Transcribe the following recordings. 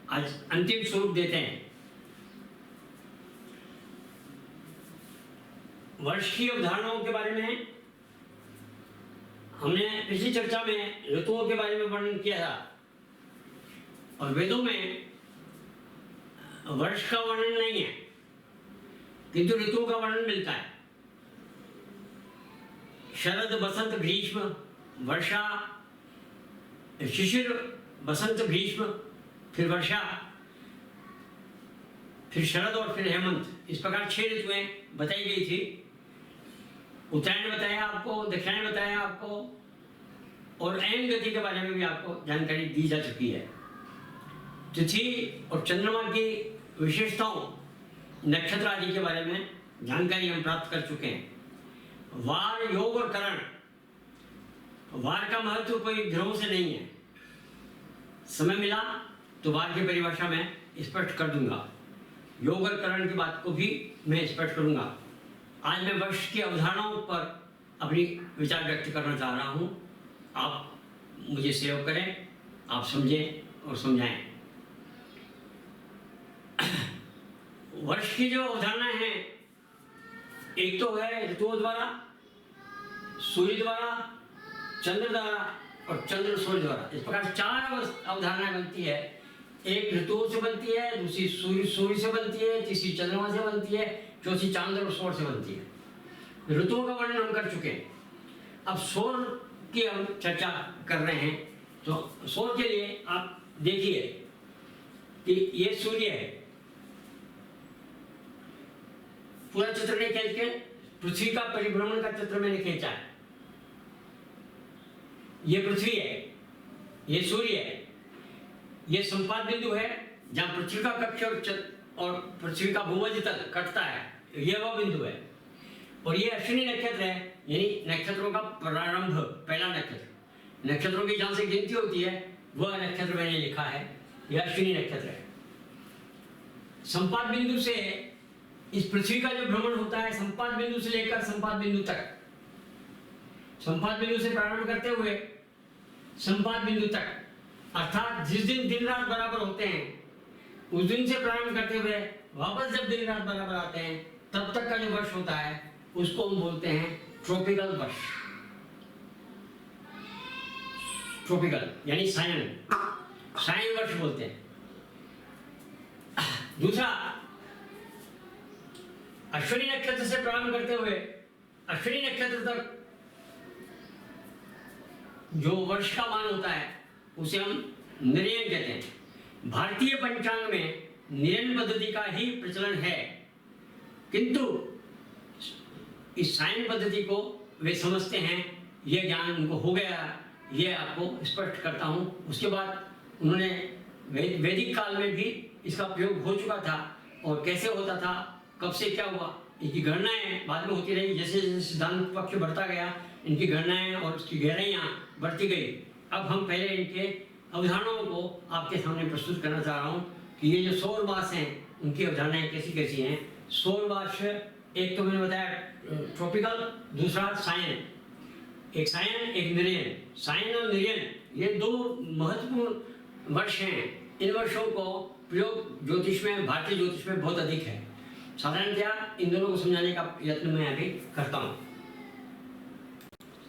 आज अंतिम स्वरूप देते हैं। वर्ष की अवधारणाओं के बारे में हमने पिछली चर्चा में ऋतुओं के बारे में वर्णन किया था, और वेदों में वर्ष का वर्णन नहीं है किंतु ऋतुओं का वर्णन मिलता है। शरद, बसंत, ग्रीष्म, वर्षा, शिशिर, बसंत, ग्रीष्म, फिर वर्षा, फिर शरद और फिर हेमंत। इस प्रकार 6 ऋतुएं बताई गई थी। उत्तरायण बताया आपको, दक्षिणायन बताया आपको, और अयन गति के बारे में भी आपको जानकारी दी जा चुकी है। तिथि और चंद्रमा की विशेषताओं, नक्षत्र आदि के बारे में जानकारी हम प्राप्त कर चुके हैं। वार, योग और करण। वार का महत्व कोई ग्रहों से नहीं है। समय मिला तो वार की परिभाषा में स्पष्ट कर दूंगा। योग और करण की बात को भी मैं स्पष्ट करूंगा। आज मैं वर्ष की अवधारणाओं पर अपनी विचार व्यक्त करना चाह रहा हूं। आप मुझे सहयोग करें, आप समझें और समझाएं। वर्ष की जो अवधारणा है, एक तो है ऋतुओं द्वारा, सूर्य द्वारा, चंद्र द्वारा और चंद्र सूर्य द्वारा। इस प्रकार 4 अवधारणा बनती है। एक ऋतुओं से बनती है, दूसरी सूर्य से बनती है, तीसरी चंद्रमा से बनती है, चौथी चांद और सौर से बनती है। ऋतुओं का वर्णन हम कर चुके हैं। अब सौर की हम चर्चा कर रहे हैं। तो सौर के लिए आप देखिए कि ये सूर्य है। पूरा चित्र नहीं खींच के पृथ्वी का परिभ्रमण का चित्र मैंने खींचा है। ये पृथ्वी है, ये सूर्य है, ये संपात बिंदु है जहां पृथ्वी का कक्ष और पृथ्वी का भूमध्य तल कटता है, ये वह बिंदु है। और ये अश्विनी नक्षत्र है, यानी नक्षत्रों का प्रारंभ, पहला नक्षत्र। नक्षत्रों की जहां से गिनती होती है वह नक्षत्र मैंने लिखा है, यह अश्विनी नक्षत्र है। संपात बिंदु से इस पृथ्वी का जो भ्रमण होता है, संपात बिंदु से लेकर संपात बिंदु तक, संपात बिंदु से प्रारंभ करते हुए संपात बिंदु तक, अर्थात जिस दिन दिन रात बराबर होते हैं उस दिन से प्रारंभ करते हुए वापस जब दिन रात बराबर आते हैं तब तक का जो वर्ष होता है उसको हम बोलते हैं ट्रॉपिकल वर्ष। ट्रॉपिकल यानी सायन वर्ष बोलते हैं। दूसरा, अश्विनी नक्षत्र से प्रारंभ करते हुए अश्विनी नक्षत्र तक जो वर्ष का मान होता है उसे हम निर्यन कहते हैं। भारतीय पंचांग में निर्यन पद्धति का ही प्रचलन है, किंतु इस सायन पद्धति को वे समझते हैं, यह ज्ञान उनको हो गया, यह आपको स्पष्ट करता हूं। उसके बाद उन्होंने वैदिक काल में भी इसका प्रयोग हो चुका था, और कैसे होता था, कब से क्या हुआ, इनकी गणनाएं बाद में होती रही। जैसे जैसे सिद्धांत पक्ष बढ़ता गया इनकी गणनाएं और उसकी गहराइयां बढ़ती गई। अब हम पहले इनके अवधारणाओं को आपके सामने प्रस्तुत करना चाह रहा हूं कि ये जो सौर मास हैं उनकी अवधारणाएं कैसी कैसी हैं। सौर मास, एक तो मैंने बताया ट्रॉपिकल, दूसरा सायन। एक सायन, एक निर्यन। सायन और निर्यन ये 2 महत्वपूर्ण वर्ष हैं। इन वर्षों को प्रयोग ज्योतिष में, भारतीय ज्योतिष में बहुत अधिक है। साधारणतया इन दोनों को समझाने का यत्न मैं अभी करता हूं।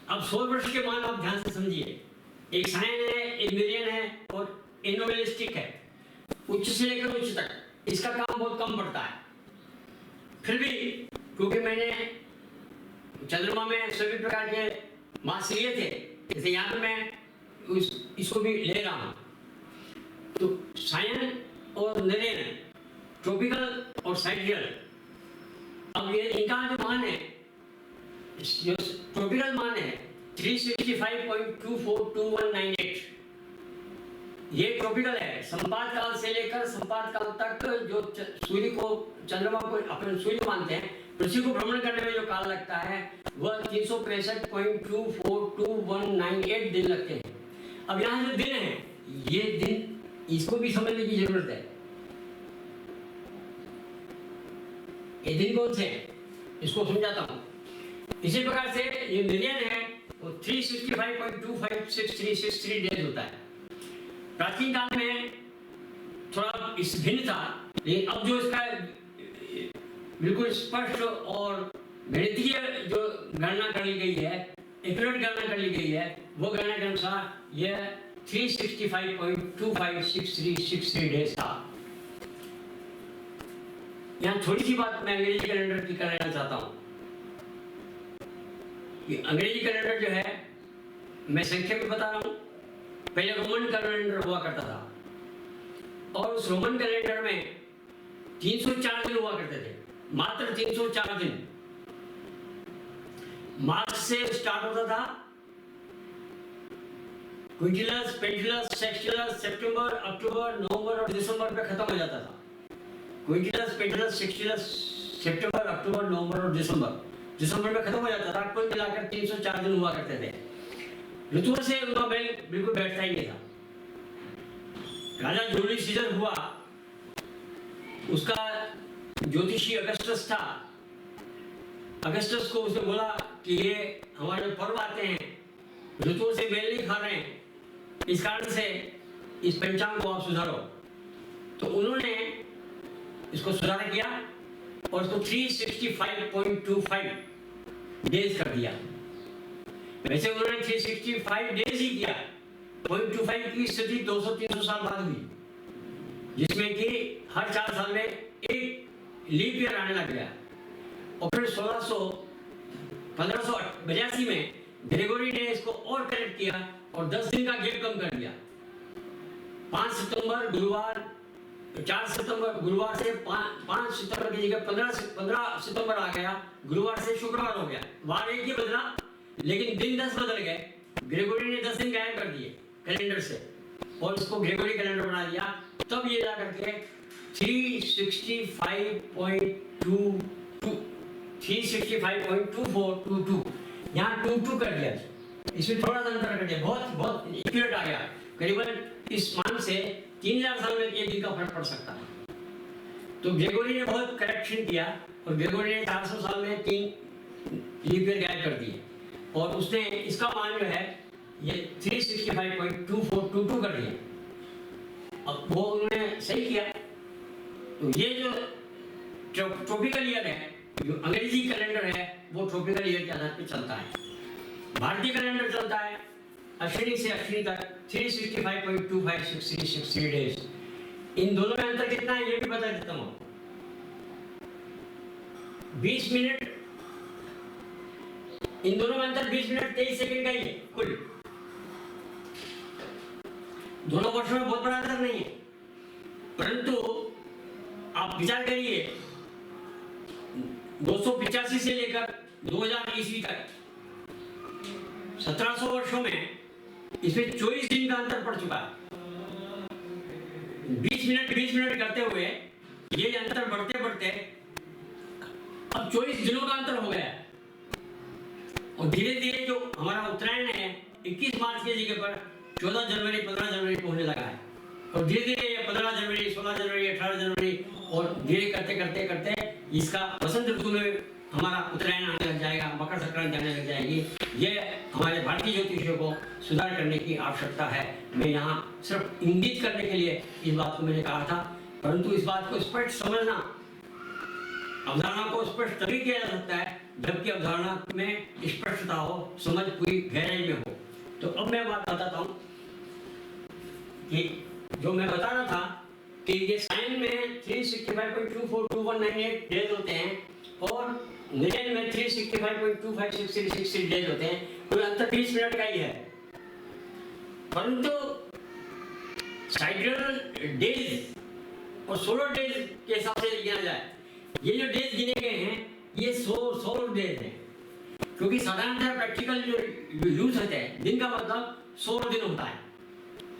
अब सौर वर्ष के मान आप ध्यान से समझिए। एक सायन है, एक निर्यन है और एनोवेलिस्टिक है, उच्च से लेकर उच्च तक। इसका काम बहुत कम पड़ता है। फिर भी क्योंकि मैंने चंद्रमा में सभी प्रकार के मास लिए थे, जैसे यहाँ पे मैं इसको भी ले रहा हूं, तो सायन और निर्यन, ट्रॉपिकल और साइडियल। अब ये इनका जो मान है, जो ट्रॉपिकल मान है 365.242198, ये ट्रॉपिकल है। संपात काल से लेकर संपात काल तक जो सूर्य को, चंद्रमा को अपन सूर्य मानते हैं, पृथ्वी को भ्रमण करने में जो काल लगता है वह 365.242198 दिन लगते हैं। अब यहाँ जो दिन है, ये दिन इसको भी समझने की जरूरत है। ये दिन कौन से हैं इसको समझाता हूँ। इसी प्रकार से ये मिलियन है वो 365.256363 डेज होता है। प्राचीन काल में थोड़ा इस भिन्न था, लेकिन अब जो इसका बिल्कुल स्पष्ट और गणितीय जो गणना कर ली गई है, एक्यूरेट गणना कर ली गई है, वो गणना के अनुसार यह 365.256363 डेज था। यहाँ थोड़ी सी बात मैं अंग्रेजी कैलेंडर की करना चाहता हूँ कि अंग्रेजी कैलेंडर जो है, मैं संक्षेप में बता रहा हूँ। पहले रोमन कैलेंडर हुआ करता था और उस रोमन कैलेंडर में 304 दिन हुआ करते थे, मात्र 304 दिन। मार्च से स्टार्ट होता था, क्विंटिलस, पेंटिलस, सेक्सटिलस, सितंबर, अक्टूबर, नवंबर और दिसंबर पे खत्म हो जाता था। क्विंटिलस, पेंटिलस, सेक्सटिलस, सितंबर, अक्टूबर, नवंबर और दिसंबर में खत्म हो जाता था। कुल मिलाकर 304 दिन हुआ करते थे। ऋतुओं से उनका मेल बिल्कुल बैठता ही नहीं था। राजा जूलियस सीजर हुआ, उसका ज्योतिषी अगस्टस था। अगस्टस को उसने बोला कि ये हमारे पर्व आते हैं, ऋतुओं से मेल नहीं खा रहे हैं, इस कारण से इस पंचांग को आप सुधारो। तो उन्होंने इसको सुधार किया और इसको 365.25 डेज कर दिया। वैसे उन्होंने 365 डेज ही किया, 0.25 की स्थिति 200-300 साल बाद हुई, जिसमें कि हर 4 साल में एक लीप ईयर आने लग गया। और फिर 1582 में ग्रेगोरी ने इसको और करेक्ट किया और 10 दिन का गैप कम कर दिया। 4 सितंबर गुरुवार से 5 सितंबर की जगह 15 सितंबर आ गया, गुरुवार से शुक्रवार हो गया। वार एक ही बदला, लेकिन दिन 10 बदल गए। ग्रेगोरी ने 10 दिन गायब कर दिए कैलेंडर से और इसको ग्रेगोरी कैलेंडर बना दिया। तब ये जा करके 365.2422 यहाँ 22 कर दिया, इसमें थोड़ा सा अंतर कर दिया, बहुत एक्यूरेट आ गया। करीबन इस मान से 3000 साल में एक दिन का फर्क पड़ सकता है। तो ग्रेगोरी ने बहुत करेक्शन किया और ग्रेगोरी ने 400 साल में 3 लीप ईयर गायब कर दिए और उसने इसका मान जो है ये 365.2422 कर दिया। अब वो उन्होंने सही किया। तो ये जो ट्रॉपिकल ईयर है, जो अंग्रेजी कैलेंडर है, वो ट्रॉपिकल ईयर के आधार पर चलता है। भारतीय कैलेंडर चलता है अश्विनी से अश्विनी तक 365.256363 डेज। इन दोनों में अंतर कितना है ये भी बता देता हूँ। 20 मिनट, इन दोनों में अंतर 20 मिनट 23 सेकंड का ही है कुल। दोनों वर्षों में बहुत बड़ा अंतर नहीं है, परंतु आप विचार करिए 285 से लेकर 2000 ईस्वी तक 1700 वर्षों में इसमें 24 दिन का अंतर पड़ चुका है। 20 मिनट करते हुए ये अंतर बढ़ते बढ़ते अब 24 दिनों का अंतर हो गया है। और धीरे धीरे जो हमारा उत्तरायण है 21 मार्च की जगह पर 14 जनवरी 15 जनवरी को होने लगा है। और धीरे धीरे 15 जनवरी 16 जनवरी 18 जनवरी और धीरे करते करते करते इसका वसंत ऋतु में हमारा उत्तरायण आने लग जाएगा, मकर संक्रांति आने लग जाएगी। ये हमारे भारतीय ज्योतिषियों को सुधार करने की आवश्यकता है। मैं यहाँ सिर्फ इंगित करने के लिए इस बात को मैंने कहा था, परंतु इस बात को स्पष्ट समझना, अवधारणा को स्पष्ट तभी किया जा सकता है जबकि अवधारणा में स्पष्टता हो, समझ पूरी गहराई में हो। तो अब मैं बात बताता हूँ कि जो मैं बता रहा था कि ये साइन में 365.242198 डेज होते हैं और नियन में 365.256363 डेज होते हैं। कोई अंतर 20 मिनट का ही है, परंतु साइक्लिकल डेज और सोलर डेज के हिसाब से गिना जाए, ये जो डेज गिने गए हैं ये सोलर डेज हैं, क्योंकि साधारणतः प्रैक्टिकल जो यूज होते हैं दिन का मतलब 16 दिन होता है।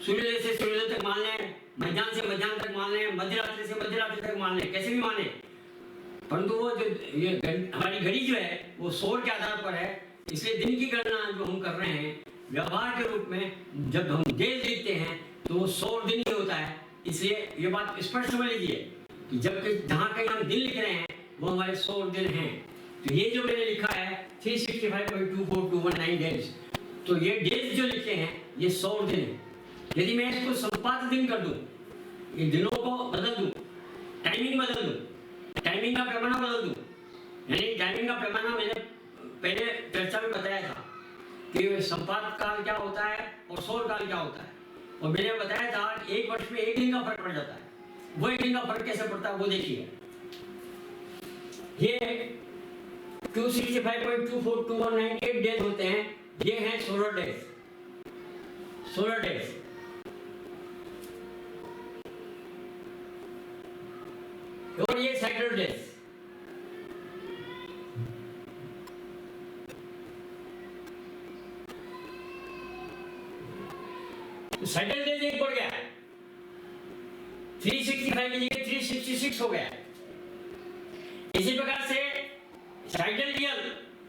सूर्योदय से सूर्योदय तक मान लें, मध्याह्न से मध्याह्न तक मान लें, मध्यरात्रि से मध्यरात्रि तक मान लें, कैसे भी माने, परंतु वो जो ये हमारी घड़ी जो है वो सौर के आधार पर है। इसलिए दिन की गणना जो हम कर रहे हैं व्यवहार के रूप में, जब हम डेज लिखते हैं तो वो 100 दिन ही होता है। इसलिए ये बात स्पष्ट समझ लीजिए कि जब जहाँ कहीं हम दिन लिख रहे हैं वो हमारे 100 दिन हैं। तो ये जो मैंने लिखा है 365.24219 डेज, तो ये डेज जो लिखे हैं ये 100 दिन है। यदि मैं इसको संपात दिन कर दूं ये दिनों को बदल दूं, टाइमिंग बदल दूं, टाइमिंग का पैमाना बदल दूं। यानी टाइमिंग का पैमाना मैंने पहले चर्चा में बताया था कि संपात काल क्या होता है और सौर काल क्या होता है, और मैंने बताया था कि एक वर्ष में एक दिन का फर्क पड़ जाता है। वो एक दिन का फर्क कैसे पड़ता है वो देखिए। ये 265.242198 डेज होते हैं, ये हैं सोलर डेज। सोलर डेज और ये साइक्लोइड डेज। साइकिल डेज एक बढ़ गया है, 365 की जगह 366 हो गया है। इसी प्रकार से साइकिल रियल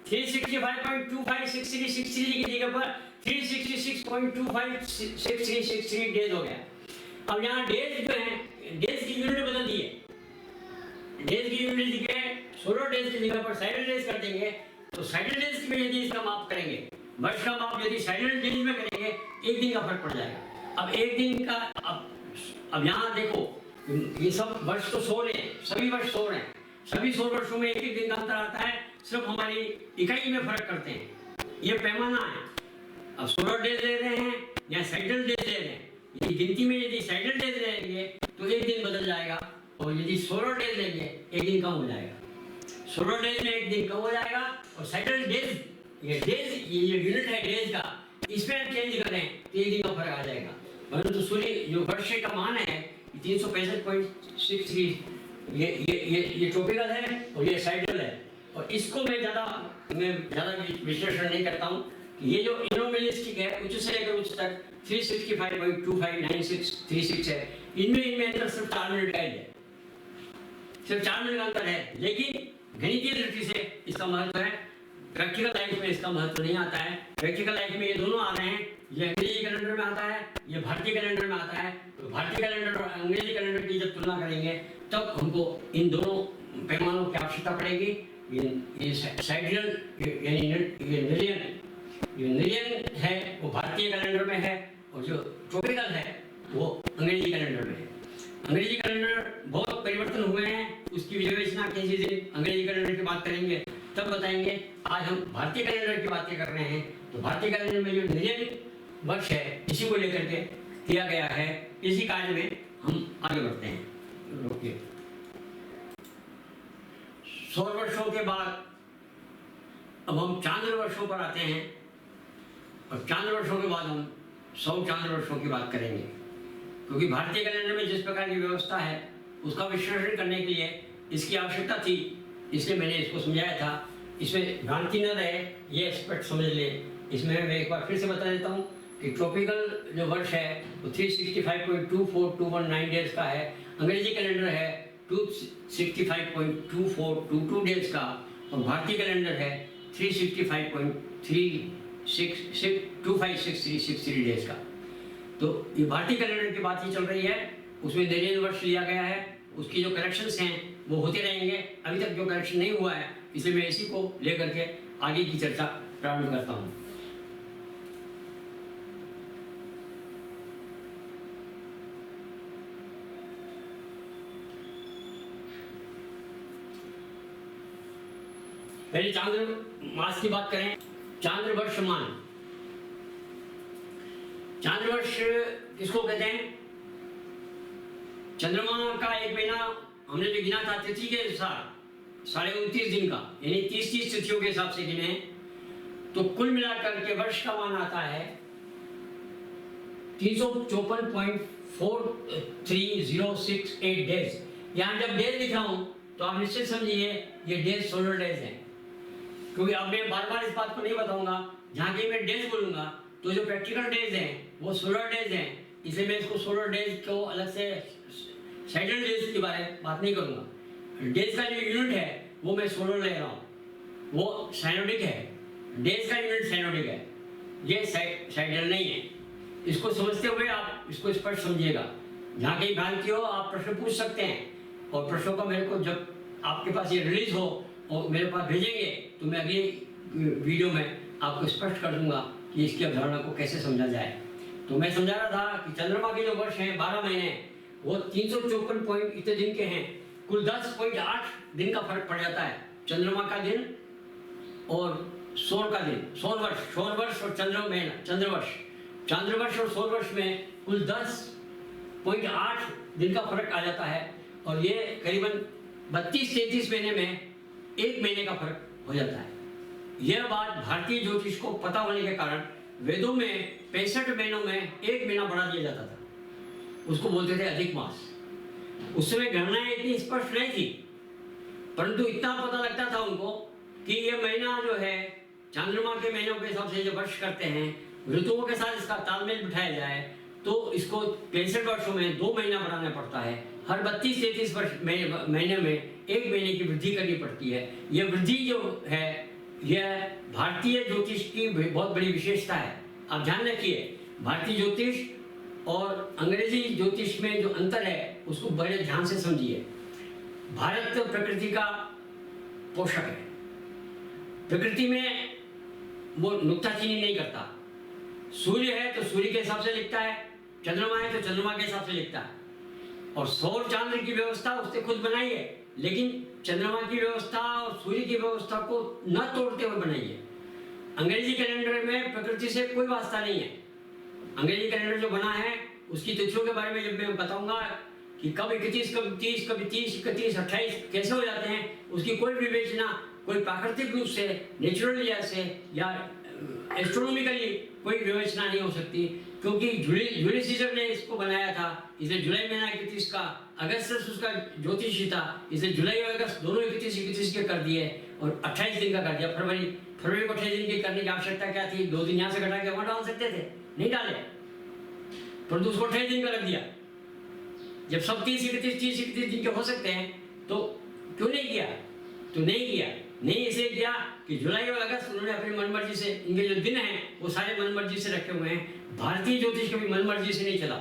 365.256363 की जगह पर 366.256363 डेज हो गया। अब यहाँ डेज जो है, डेज की यूनिट बदल दी है। डेज की यूनिट की जगह सोलर डेज की जगह पर साइकिल डेज कर देंगे, तो साइकिल डेज में यदि इसका माप करेंगे, वर्ष का माप यदि साइकिल डेज में करेंगे, एक दिन का फर्क पड़ जाएगा। अब एक दिन का अब यहाँ देखो, ये सब वर्ष तो 100 हैं, सभी वर्ष 100 हैं, सभी 100 वर्षों में एक एक दिन का अंतर आता है, सिर्फ हमारी इकाई में फर्क करते हैं। ये पैमाना है। अब सोलर डेज ले रहे हैं या साइकिल डेज ले रहे हैं, यदि गिनती में यदि साइकिल डेज लेंगे तो एक दिन बदल जाएगा, और यदि सोलर डेज लेंगे एक दिन कम हो जाएगा। सोलर डेज में एक दिन कम हो जाएगा, और साइकिल डेज ये यूनिट है डेज का, इसमें चेंज करें तो एक दिन का फर्क आ जाएगा। परंतु सूर्य जो वर्ष का मान है 365.63, ये ट्रॉपिकल है और ये साइक्लिकल है, और इसको मैं ज़्यादा विश्लेषण नहीं करता हूँ। ये जो एनोमेलिस्टिक है, उच्च से लेकर उच्च तक 365.259636 है, इनमें अंतर सिर्फ 4 मिनट का है, सिर्फ 4 मिनट का अंतर है। लेकिन गणितीय दृष्टि से इसका महत्व है, प्रैक्टिकल लाइफ में इसका महत्व नहीं आता है। प्रैक्टिकल लाइफ में ये दोनों आ रहे हैं, ये अंग्रेजी कैलेंडर में आता है, ये भारतीय कैलेंडर में आता है। तो भारतीय कैलेंडर और अंग्रेजी कैलेंडर की जब तुलना करेंगे तब हमको इन दोनों पैमानों की आवश्यकता पड़ेगी। ये साइक्लिकल यानी ये निरियन है वो भारतीय कैलेंडर में है, और जो ट्रॉपिकल है वो अंग्रेजी कैलेंडर में है। अंग्रेजी कैलेंडर बहुत परिवर्तन हुए हैं, उसकी विवेचना किसी दिन अंग्रेजी कैलेंडर की बात करेंगे तब बताएंगे। आज हम भारतीय कैलेंडर की बातें कर रहे हैं, तो भारतीय कैलेंडर में जो निरियन वर्ष है इसी को लेकर के किया गया है। इसी कार्य में हम आगे बढ़ते हैं। रोकिए। 100 वर्षों के बाद अब हम चांद्र वर्षों पर आते हैं, और चांद्र वर्षों के बाद हम 100 चांद्र वर्षों की बात करेंगे, क्योंकि भारतीय कैलेंडर में जिस प्रकार की व्यवस्था है उसका विश्लेषण करने के लिए इसकी आवश्यकता थी, इसलिए मैंने इसको समझाया था। इसमें भ्रांति न रहे, ये एस्पेक्ट समझ ले। इसमें मैं एक बार फिर से बता देता हूँ कि ट्रॉपिकल जो वर्ष है वो 365.24219 डेज का है, अंग्रेजी कैलेंडर है 265.2422 डेज का, और भारतीय कैलेंडर है 365.266363 डेज का। तो ये भारतीय कैलेंडर की बात ही चल रही है, उसमें निरियन वर्ष लिया गया है, उसकी जो करेक्शंस हैं वो होते रहेंगे। अभी तक जो करेक्शन नहीं हुआ है, इसलिए मैं इसी को लेकर के आगे की चर्चा प्रारंभ करता हूँ। पहले चांद्र मास की बात करें। चांद्र वर्ष मान, चांद्र वर्ष किसको कहते हैं? चंद्रमा का एक महीना हमने जो गिना था तिथि के अनुसार 29.5 दिन का, यानी 30 तिथियों के हिसाब से गिने, तो कुल मिलाकर के वर्ष का मान आता है 354.43068 डेज। यहाँ जब डेज लिख रहा हूँ तो आप निश्चित समझिए ये डेज सोलर डेज हैं, क्योंकि अब मैं बार बार इस बात को नहीं बताऊंगा। जहाँ की मैं डेज बोलूंगा तो जो प्रैक्टिकल डेज हैं वो सोलर डेज हैं, इसलिए मैं इसको सोलर डेज को अलग से साइडल डेज के बारे में बात नहीं करूंगा। डेज का जो यूनिट है वो मैं सोलर ले रहा हूँ, वो साइनोडिक है। डेज का यूनिट साइनोडिक है, ये साइडल नहीं है। इसको समझते हुए आप इसको स्पष्ट समझिएगा। जहाँ कहीं भ्रांति हो आप प्रश्न पूछ सकते हैं, और प्रश्नों का मेरे को जब आपके पास ये रिलीज हो और मेरे पास भेजेंगे तो मैं अगली वीडियो में आपको स्पष्ट कर दूंगा कि इसकी अवधारणा को कैसे समझा जाए। तो मैं समझा रहा था कि चंद्रमा के जो वर्ष हैं 12 महीने, वो 354 पॉइंट इतने दिन के हैं। कुल 10.8 दिन का फर्क पड़ जाता है चंद्रमा का दिन और सौर का दिन। सौर वर्ष और चंद्रवर्ष और सौर वर्ष में कुल 10.8 दिन का फर्क आ जाता है। और ये करीबन 32-33 महीने में एक महीने का फर्क हो जाता है। यह बात भारतीय ज्योतिष को पता होने के कारण वेदों में 65 महीनों में एक महीना बढ़ा दिया जाता था, उसको बोलते थे अधिक मास। उस समय गणनाएं इतनी स्पष्ट नहीं थी, परंतु इतना पता लगता था उनको कि यह महीना जो है चंद्रमा के महीनों के हिसाब से जो वर्ष करते हैं, ऋतुओं के साथ इसका तालमेल बिठाया जाए तो इसको 65 वर्षों में 2 महीना बढ़ाना पड़ता है। हर 32-33 महीने में एक महीने की वृद्धि करनी पड़ती है। यह वृद्धि जो है यह भारतीय ज्योतिष की बहुत बड़ी विशेषता है। आप ध्यान रखिए, भारतीय ज्योतिष और अंग्रेजी ज्योतिष में जो अंतर है उसको बड़े ध्यान से समझिए। भारत प्रकृति का पोषक है। प्रकृति में वो नुक्ताचीनी नहीं करता। सूर्य है तो सूर्य के हिसाब से लिखता है, चंद्रमा है तो चंद्रमा के हिसाब से लिखता है। और सौर चांद्र की व्यवस्था उसने खुद बनाई है, लेकिन चंद्रमा की व्यवस्था और सूर्य की व्यवस्था को न तोड़ते हुए बनाई है। अंग्रेजी कैलेंडर में प्रकृति से कोई वास्ता नहीं है। अंग्रेजी कैलेंडर जो बना है उसकी तिथियों के बारे में जब मैं बताऊंगा कि कब 31, कब 30, कभी 30, 31, 28 कैसे हो जाते हैं, उसकी कोई विवेचना कोई प्राकृतिक रूप से, नेचुरली से या एस्ट्रोनॉमिकली कोई विवेचना नहीं हो सकती, क्योंकि जूलियस सीजर ने इसको बनाया था। इसलिए जुलाई महीना 31 का, अगस्त उसका ज्योतिषी था, इसलिए जुलाई और अगस्त दोनों 31 के कर दिए और 28 दिन का कर दिया। फरवरी को 28 दिन की करने की आवश्यकता क्या थी? 2 दिन यहाँ से घटा के वहाँ डाल सकते थे, नहीं डाले, परंतु उसको 28 दिन का रख दिया। जब सब 30-31 दिन के हो सकते हैं तो क्यों नहीं किया? तो नहीं इसलिए किया कि जुलाई और अगस्त उन्होंने अपनी मनमर्जी से, इनके जो दिन हैं वो सारे मनमर्जी से रखे हुए हैं। भारतीय ज्योतिष कभी मनमर्जी से नहीं चला।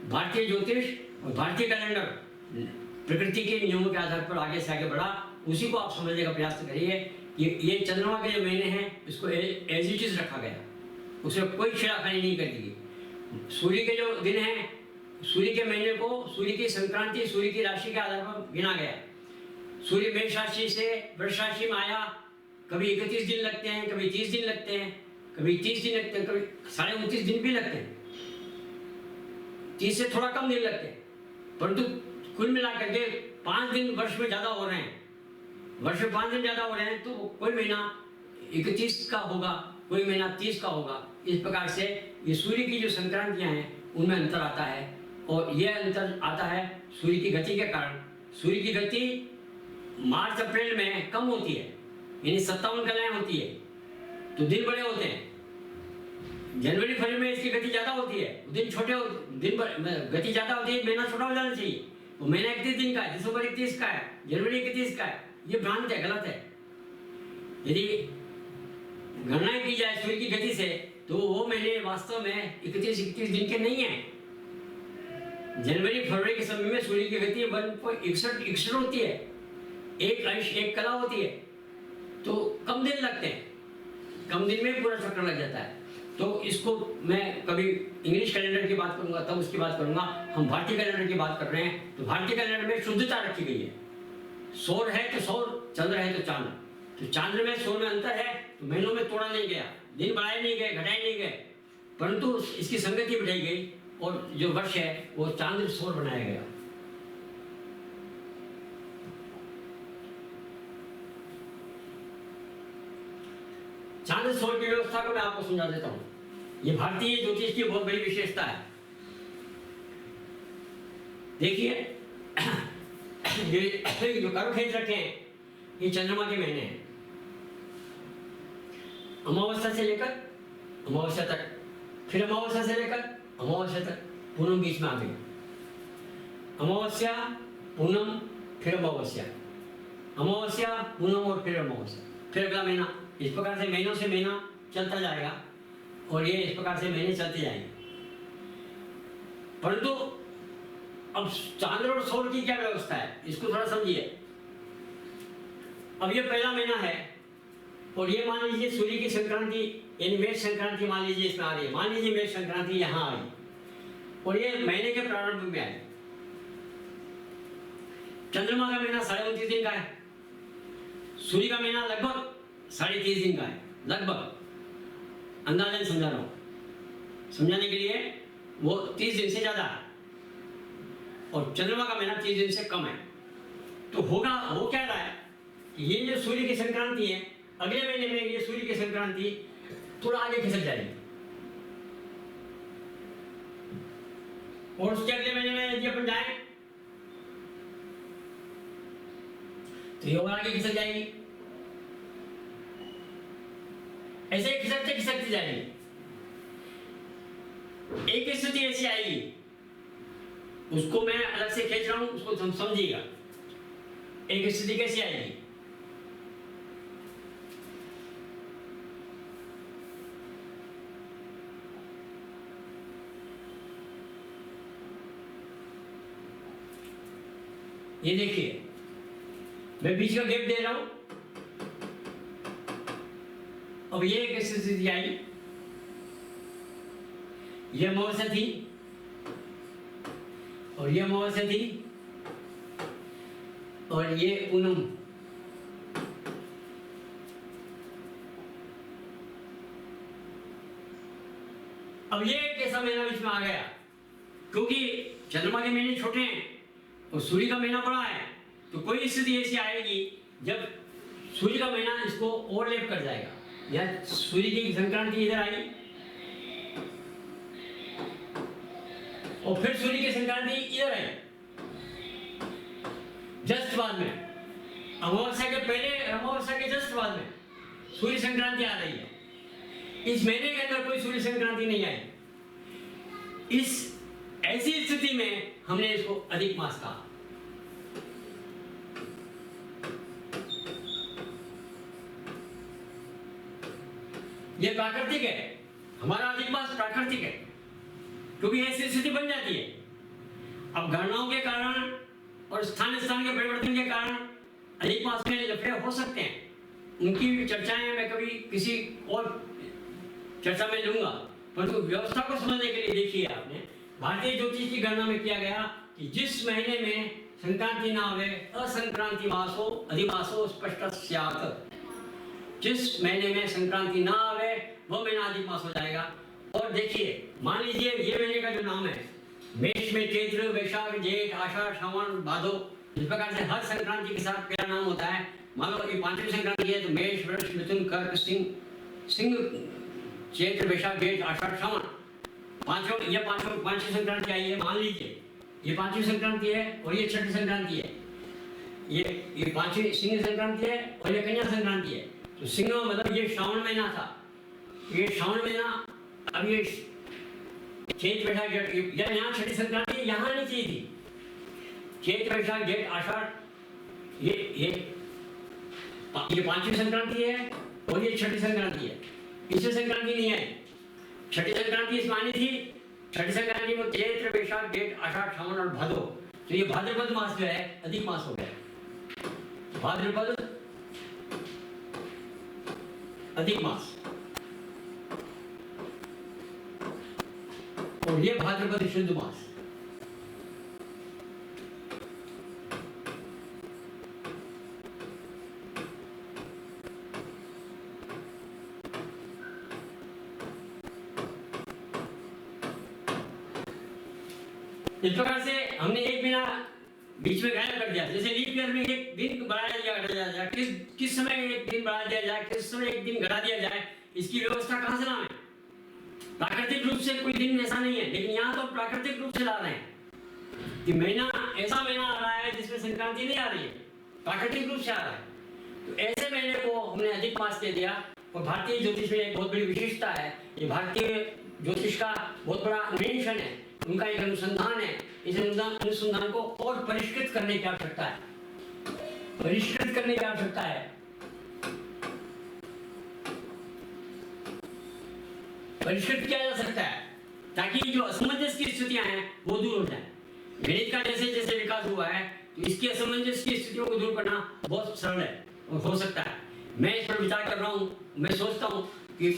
भारतीय ज्योतिष और भारतीय कैलेंडर प्रकृति के नियमों के आधार पर आगे से आगे बढ़ा। उसी को आप समझने का प्रयास करिए। ये चंद्रमा के जो महीने हैं इसको एज इट इज रखा गया, उसमें कोई छेड़खानी नहीं कर दी। सूर्य के जो दिन हैं, सूर्य के महीने को सूर्य की संक्रांति, सूर्य की राशि के आधार पर गिना गया। सूर्य मेष राशि से वृष राशि में आया, कभी 31 दिन लगते हैं, कभी 30 दिन लगते हैं, कभी 30 दिन लगते हैं, कभी 29.5 दिन भी लगते हैं, 30 से थोड़ा कम दिन लगते हैं, परंतु कुल मिलाकर के 5 दिन वर्ष में ज्यादा हो रहे हैं। वर्ष में 5 दिन ज्यादा हो रहे हैं तो कोई महीना 31 का होगा, कोई महीना 30 का होगा। इस प्रकार से ये सूर्य की जो संक्रांतियां हैं उनमें अंतर आता है, और यह अंतर आता है सूर्य की गति के कारण। सूर्य की गति मार्च अप्रैल में कम होती है, यानी 57 कलाएं होती है, तो दिन बड़े होते हैं। जनवरी फरवरी में इसकी गति ज्यादा होती है, दिन छोटे गति ज्यादा होती है, महीना छोटा हो जाना चाहिए। वो महीना 31 दिन का है, दिसंबर 31 का है, जनवरी 31 का है, ये भ्रांत है, गलत है। यदि गणना की जाए सूर्य की गति से तो वो महीने वास्तव में 31 दिन के नहीं है। जनवरी फरवरी के समय में सूर्य की गति 1.61 होती है, एक अंश एक कला होती है, तो कम दिन लगते हैं, कम दिन में पूरा चक्कर लग जाता है। तो इसको मैं कभी इंग्लिश कैलेंडर की बात करूंगा तब उसकी बात करूंगा। हम भारतीय कैलेंडर की बात कर रहे हैं, तो भारतीय कैलेंडर में शुद्धता रखी गई है। सौर है तो सौर, चंद्र है तो चांद्र। तो चांद्र में सौर में अंतर है, तो महीनों में तोड़ा नहीं गया, दिन बढ़ाए नहीं गए, घटाए नहीं गए, परंतु इसकी संगति बिठाई गई और जो वर्ष है वो चांद्र सौर बनाया गया। चांद्र सौर की व्यवस्था को मैं आपको समझा देता हूं। ये भारतीय ज्योतिष की बहुत बड़ी विशेषता है। देखिए, ये जो कर्व खींच रखे हैं ये चंद्रमा के महीने हैं। अमावस्या से लेकर अमावस्या तक, फिर अमावस्या से लेकर अमावस्या तक, पूनम बीच में आ गई। अमावस्या, पूनम, फिर अमावस्या, अमावस्या, पूनम और फिर अमावस्या, फिर अगला महीना। इस प्रकार से महीनों से महीना चलता जाएगा और ये इस प्रकार से महीने चलते जाएंगे। परंतु अब चांद्र और सौर की क्या व्यवस्था है, इसको थोड़ा समझिए। अब ये पहला महीना है और ये मान लीजिए सूर्य की संक्रांति यानी मेष संक्रांति मान लीजिए इसमें आ रही है। मान लीजिए मेष संक्रांति यहाँ आई और ये महीने के प्रारंभ में आई। चंद्रमा का महीना 29.5 दिन का है, सूर्य का महीना लगभग 30.5 दिन का है, लगभग, अंदाजन समझा रहा हूं, समझाने के लिए वो 30 दिन से ज्यादा है और चंद्रमा का महीना 30 दिन से कम है। तो होगा, हो क्या रहा है कि ये जो सूर्य की संक्रांति है, अगले महीने में ये सूर्य की संक्रांति थोड़ा आगे खिसक जाएगी और उसके अगले महीने में यदि अपन जाए तो ये और आगे खिसक जाएगी, ऐसे खिसकते खिसकते जाएगी। एक स्थिति ऐसी आएगी, उसको मैं अलग से खींच रहा हूं, उसको समझिएगा। एक स्थिति कैसी आएगी, ये देखिए, मैं बीच का गैप दे रहा हूं। अब ये एक स्थिति आई, ये अमावस्या थी और ये अमावस्या थी और ये पूनम, अब ये कैसा महीना बीच में आ गया, क्योंकि चंद्रमा के महीने छोटे हैं और सूर्य का महीना बड़ा है, तो कोई स्थिति ऐसी आएगी जब सूर्य का महीना इसको ओवरलैप कर जाएगा, या सूर्य की संक्रांति इधर आई और फिर सूर्य की संक्रांति इधर आई, जस्ट बाद में, अमावस्या के पहले, अमावस्या के जस्ट बाद में सूर्य संक्रांति आ रही है। इस महीने के अंदर कोई सूर्य संक्रांति नहीं आई। इस ऐसी स्थिति में हमने इसको अधिक मास कहा। यह प्राकृतिक है, हमारा अधिक मास प्राकृतिक है, क्योंकि ऐसी स्थिति बन जाती है। अब गणनाओं के कारण और स्थान के परिवर्तन के कारण अधिक मास में लफड़े हो सकते हैं, उनकी चर्चाएं मैं कभी किसी और चर्चा में लूंगा, परंतु व्यवस्था को समझने के लिए देखिए, आपने भारतीय ज्योतिष की गणना में किया गया कि जिस महीने में संक्रांति ना आवे असंक्रांति मासो अधिमासो स्पष्ट स्यात्, जिस महीने में संक्रांति ना आवे वो महीना अधिक मास हो जाएगा। और देखिए, मान लीजिए ये महीने का जो नाम है, मेष में चैत्र, वैशाख, जेठ, आषाढ़, श्रावण, भादो, इस प्रकार से हर संक्रांति के साथ पहला नाम होता है। मान लो ये 5वीं संक्रांति है तो मेष, वृष, मिथुन, कर्क, सिंह, चैत्र, वैशाख, जेठ, आषाढ़, श्रावण, पांचवी संक्रांति आई है। मान लीजिए ये 5वीं संक्रांति है और ये 6ठी संक्रांति है, ये 5वीं सिंह संक्रांति है और ये कन्या संक्रांति है। तो सिंह मतलब ये श्रावण महीना था, ये श्रावण महीना, अब ये चैत, वैशाख, जेठ, यहाँ 6ठी संक्रांति यहाँ नहीं चाहिए थी। चैत, वैशाख, जेठ, आषाढ़, ये 5वीं संक्रांति है और ये 6ठी संक्रांति है। इससे संक्रांति नहीं है, 6ठी संक्रांति इस मानी थी। 6ठी संक्रांति में चैत्र, वैशाख, जेठ, आषाढ़, श्रावण और भादो, तो ये भाद्रपद मास जो है अधिक मास हो गया। भाद्रपद अधिक मास और ये भाद्रपद शुद्ध मास। इस प्रकार से हमने एक महीना बीच में गायब कर दिया। जैसे लीप ईयर में एक दिन बढ़ाया या घटाया जाए, किस समय एक दिन बढ़ा दिया जाए, किस समय एक दिन घटा दिया जाए, इसकी व्यवस्था कहां से लाएं? प्राकृतिक रूप से कोई दिन ऐसा नहीं है, लेकिन यहाँ तो प्राकृतिक रूप से ला रहे हैं कि महीना, ऐसा महीना आ रहा है जिसमें संक्रांति नहीं आ रही है, प्राकृतिक रूप से आ रहा है। तो ऐसे महीने को हमने अधिक मास दे दिया। और भारतीय ज्योतिष में एक बहुत बड़ी विशेषता है, ये भारतीय ज्योतिष का बहुत बड़ा इन्वेंशन है, उनका एक अनुसंधान है। इस अनुसंधान को और परिष्कृत करने की आवश्यकता है, परिष्कृत करने की आवश्यकता है। परिष्कृत किया जा सकता है ताकि जो असमंजस की स्थितियां हैं वो दूर हो जाए। गणित का जैसे जैसे विकास हुआ है तो इसकी असमंजस की स्थितियों को दूर करना बहुत सरल है और हो सकता है। मैं इस पर विचार कर रहा हूँ, मैं सोचता हूँ कि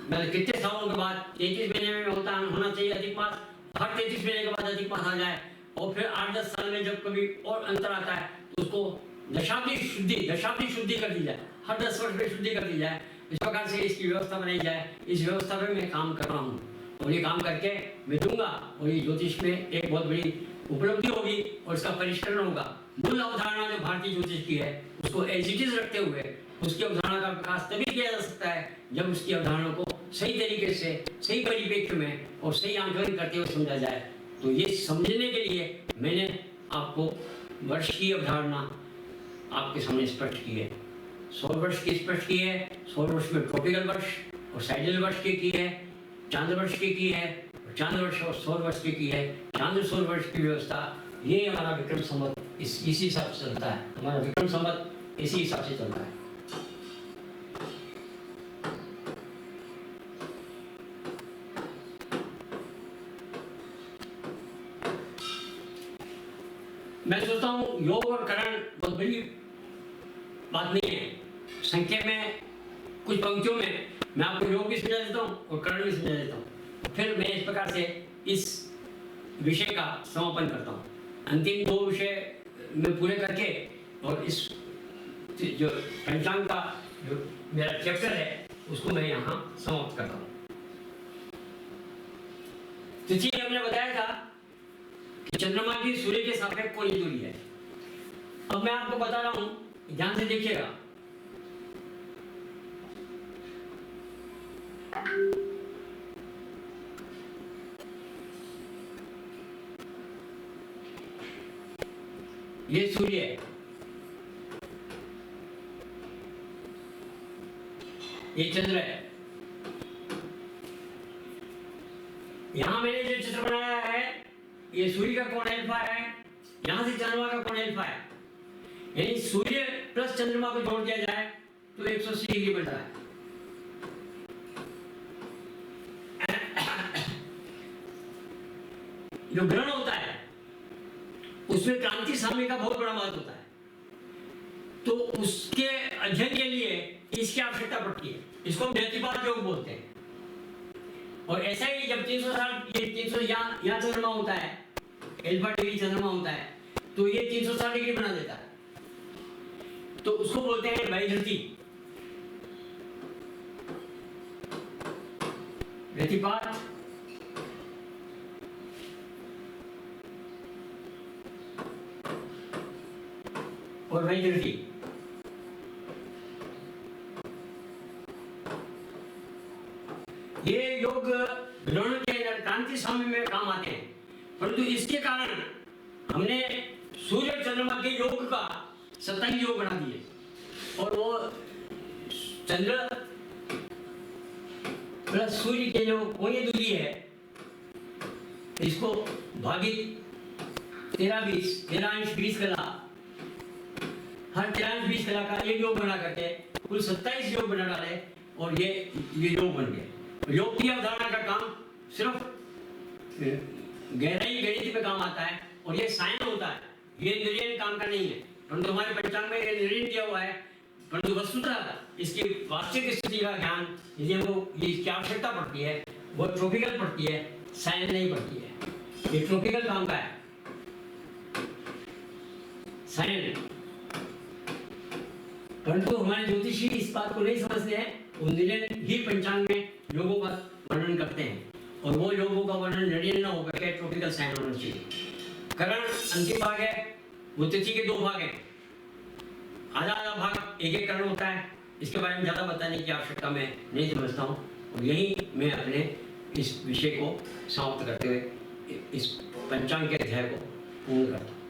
मतलब कितने सालों के बाद 33 महीने में होना चाहिए अधिक मास, हर 33 महीने के बाद अधिक मास आ जाए, और फिर 8-10 साल में जब कभी और अंतर आता है तो उसको दशाब्दी शुद्धि कर दी जाए, हर 10 वर्ष में शुद्धि कर दी जाए। इस प्रकार से इसकी व्यवस्था बनाई जाए। इस व्यवस्था पे मैं काम कर रहा हूँ और ये काम करके मैं दूंगा और ये ज्योतिष में एक बहुत बड़ी उपलब्धि होगी और इसका परिष्करण होगा। मूल अवधारणा जो भारतीय ज्योतिष की है उसको एज इट इज रखते हुए उसकी अवधारणा का विकास तभी किया जा सकता है जब उसकी अवधारणा को सही तरीके से, सही परिप्रेक्ष्य में और सही आंकलन करते हुए समझा जाए। तो ये समझने के लिए मैंने आपको वर्ष की अवधारणा आपके सामने स्पष्ट की है। सौर वर्ष की स्पष्ट की है। सौर वर्ष में ट्रॉपिकल वर्ष और साइडल वर्ष की है, चांद वर्ष की है, चांद वर्ष और सौर वर्ष की है। चांद सौर वर्ष की व्यवस्था ये हमारा विक्रम संवत इसी हिसाब से चलता है। हमारा विक्रम संवत इसी हिसाब से चलता है। मैं सोचता हूँ योग और करण बहुत बड़ी बात नहीं है। संक्षेप में कुछ पंक्तियों में मैं आपको योग भी समझा देता हूँ और करण भी समझा देता हूँ। फिर मैं इस प्रकार से इस विषय का समापन करता हूँ। अंतिम 2 विषय में पूरे करके और इस जो पंचांग का जो मेरा चैप्टर है उसको मैं यहाँ समाप्त करता हूँ। तिथि हमने बताया था कि चंद्रमा की सूर्य के सापेक्ष कोणीय दूरी है। अब मैं आपको बता रहा हूँ, ध्यान से देखिएगा। ये सूर्य है, ये चंद्र है। यहां मैंने जो चित्र बनाया है ये सूर्य का कोण अल्फा है, यहां से चंद्रमा का कोण अल्फा है। यानी सूर्य प्लस चंद्रमा को जोड़ दिया जाए तो 180 डिग्री बनता है। जो ग्रहण होता है उसमें क्रांति समय का बहुत बड़ा महत्व होता है। तो उसके अध्ययन के लिए इसकी आवश्यकता पड़ती है। इसको हम व्यतिपात योग बोलते हैं। और ऐसा ही जब 300 यहाँ चंद्रमा होता है, अल्फा डिग्री चंद्रमा होता है, तो ये 360 डिग्री बना देता है। तो उसको बोलते हैं वैधृति, व्यतिपात और वैधृति। ये योग ग्रहण के अंदर क्रांति समय में काम आते हैं, परंतु इसके कारण हमने सूर्य और चंद्रमा के योग का 27 योग बना दिए। और वो चंद्र प्लस सूर्य के जो कोणीय दूरी है इसको भागित 13-20 कला, हर 13-20 कला का एक योग बना करके कुल 27 योग बना डाले और ये योग बन गए। योग की अवधारणा का काम सिर्फ गहराई गणित में काम आता है और ये साइंस होता है, ये निर्णय काम का नहीं है। परंतु हमारे पंचांग में ये निर्णय दिया हुआ है, परंतु वस्तुतः इसकी वास्तविक स्थिति का ज्ञान यदि हमको इसकी आवश्यकता पड़ती है वो ट्रॉपिकल पड़ती है, साइंस नहीं पड़ती है। ये ट्रॉपिकल काम का है, साइंस। परंतु हमारे ज्योतिषी इस बात को नहीं समझते हैं। वो निर्णय ही पंचांग में योगों का वर्णन करते हैं और वो योगों का वर्णन निर्णय न होकर के ट्रॉपिकल साइंस होना चाहिए। करण अंतिम भाग है, वो तिथि के 2 भाग हैं। आधा भाग एक करण होता है। इसके बारे में ज़्यादा बताने की आवश्यकता मैं नहीं समझता हूँ और यही मैं अपने इस विषय को समाप्त करते हुए इस पंचांग के अध्याय को पूर्ण करता हूँ।